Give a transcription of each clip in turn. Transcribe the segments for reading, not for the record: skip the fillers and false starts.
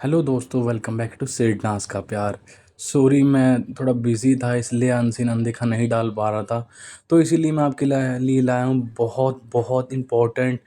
Hello दोस्तों, welcome back to सिडनास का प्यार। सॉरी, मैं थोड़ा बिजी था इसलिए अनसीन अनदेखा नहीं डाल पा रहा था। तो इसीलिए मैं आपके लिए लाया हूँ बहुत बहुत इम्पोर्टेंट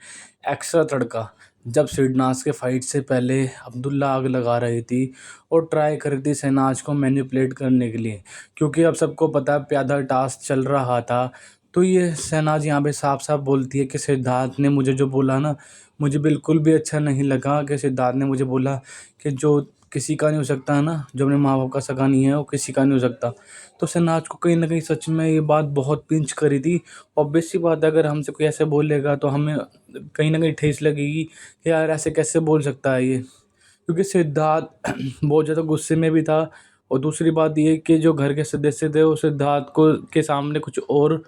एक्स्ट्रा तड़का। जब सिडनास के फाइट से पहले अब्दुल्ला आग लगा रही थी और ट्राई कर रही थी शहनाज को मैनिपुलेट करने के लिए, क्योंकि अब सबको पता है प्यादा टास्क चल रहा था। तो ये शहनाज यहाँ पे साफ साफ बोलती है कि सिद्धार्थ ने मुझे जो बोला ना, मुझे बिल्कुल भी अच्छा नहीं लगा। कि सिद्धार्थ ने मुझे बोला कि जो किसी का नहीं हो सकता है ना, जो अपने माँ बाप का सगा नहीं है वो किसी का नहीं हो सकता। तो शहनाज को कहीं ना कहीं सच में ये बात बहुत पिंच करी थी। ऑब्वियस सी बात है, अगर हमसे कोई ऐसे बोलेगा तो हमें कहीं ना कहीं ठेस लगेगी कि यार ऐसे कैसे बोल सकता है ये। क्योंकि सिद्धार्थ बहुत ज़्यादा गुस्से में भी था। और दूसरी बात ये कि जो घर के सदस्य थे वो सिद्धार्थ को के सामने कुछ और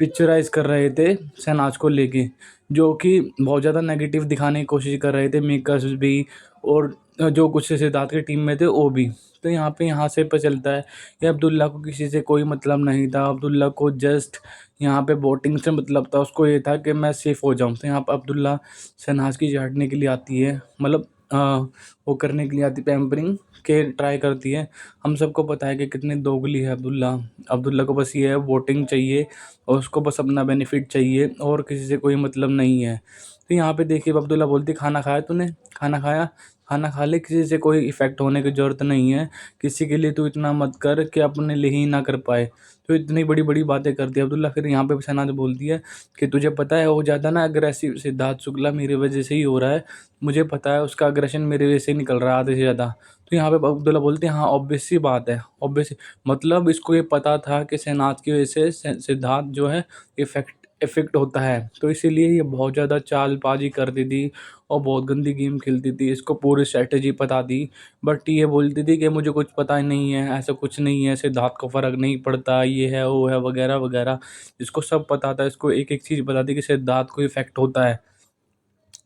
पिक्चराइज कर रहे थे शहनाज को लेके, जो कि बहुत ज़्यादा नेगेटिव दिखाने की कोशिश कर रहे थे मेकर्स भी, और जो कुछ सिद्धार्थ की टीम में थे वो भी। तो यहाँ से पता चलता है कि अब्दुल्ला को किसी से कोई मतलब नहीं था। अब्दुल्ला को जस्ट यहाँ पे वोटिंग से मतलब था। उसको ये था कि मैं सेफ हो जाऊँ। तो यहाँ पर अब्दुल्ला शहनाज की झाड़ने के लिए आती है, मतलब वो करने के लिए आती, पैम्परिंग के ट्राई करती है। हम सबको पता है कि कितनी दोगली है अब्दुल्ला। अब्दुल्ला को बस ये है, वोटिंग चाहिए और उसको बस अपना बेनिफिट चाहिए और किसी से कोई मतलब नहीं है। तो यहाँ पे देखिए अब्दुल्ला बोलती, खाना खाया तूने? खाना खाया? खाना खा ले, किसी से कोई इफ़ेक्ट होने की ज़रूरत नहीं है। किसी के लिए तू इतना मत कर कि अपने लिए ही ना कर पाए। तो इतनी बड़ी बड़ी बातें करती है अब्दुल्ला। फिर यहाँ पे शहनाज बोलती है कि तुझे पता है वो ज़्यादा ना अग्रेसिव सिद्धार्थ शुक्ला मेरी वजह से ही हो रहा है। मुझे पता है उसका अग्रेशन मेरे वजह से ही निकल रहा है आधे से ज़्यादा। तो यहाँ पे अब्दुल्ला बोलते हैं, हाँ ऑब्वियस सी बात है, ऑब्वियस। मतलब इसको ये पता था कि शहनाज की वजह से सिद्धार्थ जो है इफेक्ट इफेक्ट होता है। तो इसीलिए ये बहुत ज़्यादा चालबाजी करती थी और बहुत गंदी गेम खेलती थी। इसको पूरी स्ट्रेटजी पता थी, बट ये बोलती थी कि मुझे कुछ पता ही नहीं है, ऐसा कुछ नहीं है, सिद्धार्थ को फ़र्क नहीं पड़ता, ये है वो है वगैरह वगैरह। इसको सब पता था। इसको एक एक चीज़ पता थी कि सिद्धार्थ को इफेक्ट होता है।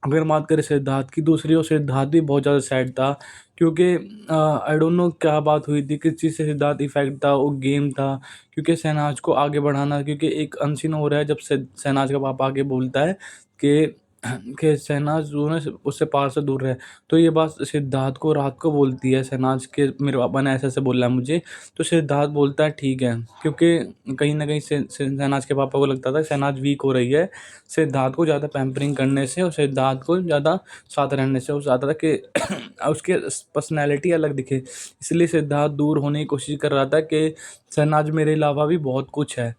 अगर बात करें सिद्धार्थ की, दूसरी ओर सिद्धार्थ भी बहुत ज़्यादा सैड था। क्योंकि आई डोंट नो क्या बात हुई थी, किस चीज़ से सिद्धार्थ इफेक्ट था, वो गेम था। क्योंकि शहनाज को आगे बढ़ाना, क्योंकि एक अनसीन हो रहा है जब शहनाज का पापा आगे बोलता है कि शहनाज जो है उससे पार से दूर रहे। तो ये बात सिद्धार्थ को रात को बोलती है शहनाज के, मेरे पापा ने ऐसे ऐसे बोला है मुझे। तो सिद्धार्थ बोलता है ठीक है, क्योंकि कहीं ना कहीं शहनाज के पापा को लगता था शहनाज वीक हो रही है सिद्धार्थ को ज़्यादा पैम्परिंग करने से और सिद्धार्थ को ज़्यादा साथ रहने से। वो चाहता था कि उसकी पर्सनैलिटी अलग दिखे, इसलिए सिद्धार्थ दूर होने की कोशिश कर रहा था कि शहनाज मेरे अलावा भी बहुत कुछ है।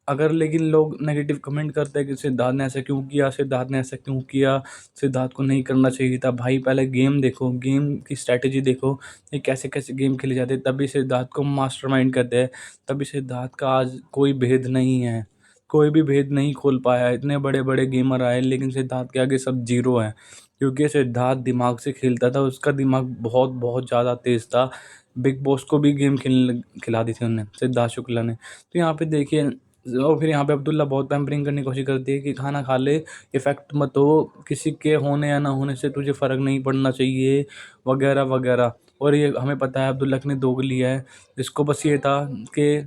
अगर लेकिन लोग नेगेटिव कमेंट करते हैं कि सिद्धार्थ ने ऐसा क्यों किया, सिद्धार्थ ने ऐसा क्यों किया, सिद्धार्थ को नहीं करना चाहिए था। भाई पहले गेम देखो, गेम की स्ट्रैटेजी देखो, ये कैसे कैसे गेम खेले जाते हैं, तभी सिद्धार्थ को मास्टरमाइंड कहते हैं। तभी सिद्धार्थ का आज कोई भेद नहीं है, कोई भी भेद नहीं खोल पाया है। इतने बड़े बड़े गेमर आए लेकिन सिद्धार्थ के आगे सब जीरो है। क्योंकि सिद्धार्थ दिमाग से खेलता था, उसका दिमाग बहुत बहुत ज़्यादा तेज़ था। बिग बॉस को भी गेम खिला दी थी उन्होंने, सिद्धार्थ शुक्ला ने। तो यहाँ पे देखिए, और फिर यहाँ पे अब्दुल्ला बहुत पैम्परिंग करने की कोशिश करती है कि खाना खा ले, इफेक्ट मत हो, किसी के होने या ना होने से तुझे फ़र्क नहीं पड़ना चाहिए वगैरह वगैरह। और ये हमें पता है अब्दुल्ला कितनी दोगली है। इसको बस ये था कि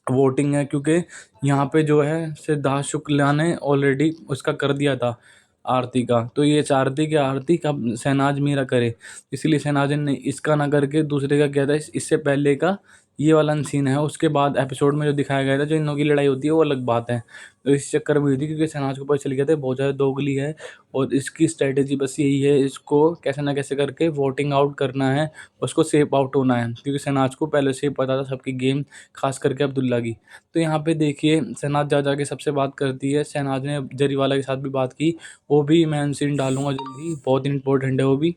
वोटिंग है, क्योंकि यहाँ पे जो है सिद्धार्थ शुक्ला ने ऑलरेडी उसका कर दिया था आरती का। तो ये चाहती कि आरती का शहनाज मेरा करे, इसलिए शहनाज ने इसका ना करके दूसरे का किया था। इससे पहले का ये वाला सीन है, उसके बाद एपिसोड में जो दिखाया गया था, जो इन लोगों की लड़ाई होती है वो अलग बात है। तो इस चक्कर में हुई थी क्योंकि शहनाज को पता चल गया था बहुत ज़्यादा दोगली है। और इसकी स्ट्रेटेजी बस यही है, इसको कैसे ना कैसे करके वोटिंग आउट करना है, उसको सेफ आउट होना है। क्योंकि शहनाज को पहले से ही पता था सबकी गेम, खास करके अब्दुल्ला की। तो यहाँ पे देखिए शहनाज जा के सबसे बात करती है। शहनाज ने जरीवाला के साथ भी बात की, वो भी मैं सीन डालूंगा जल्दी, बहुत इंपॉर्टेंट है वो भी।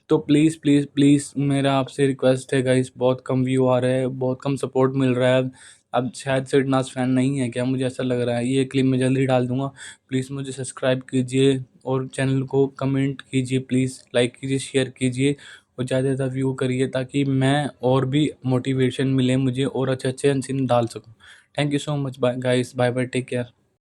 तो प्लीज़ प्लीज़ प्लीज़ मेरा आपसे रिक्वेस्ट है गाइस, बहुत कम व्यू आ रहे हैं, बहुत कम सपोर्ट मिल रहा है। अब शायद सिडनास फैन नहीं है क्या, मुझे ऐसा लग रहा है। ये क्लिप मैं जल्दी डाल दूंगा। प्लीज़ मुझे सब्सक्राइब कीजिए और चैनल को कमेंट कीजिए, प्लीज़ लाइक कीजिए, शेयर कीजिए और ज़्यादा ज़्यादा व्यू करिए, ताकि मैं और भी मोटिवेशन मिले मुझे और अच्छे अच्छे सीन डाल सकूँ। Thank you so much, bye guys, bye bye, take care.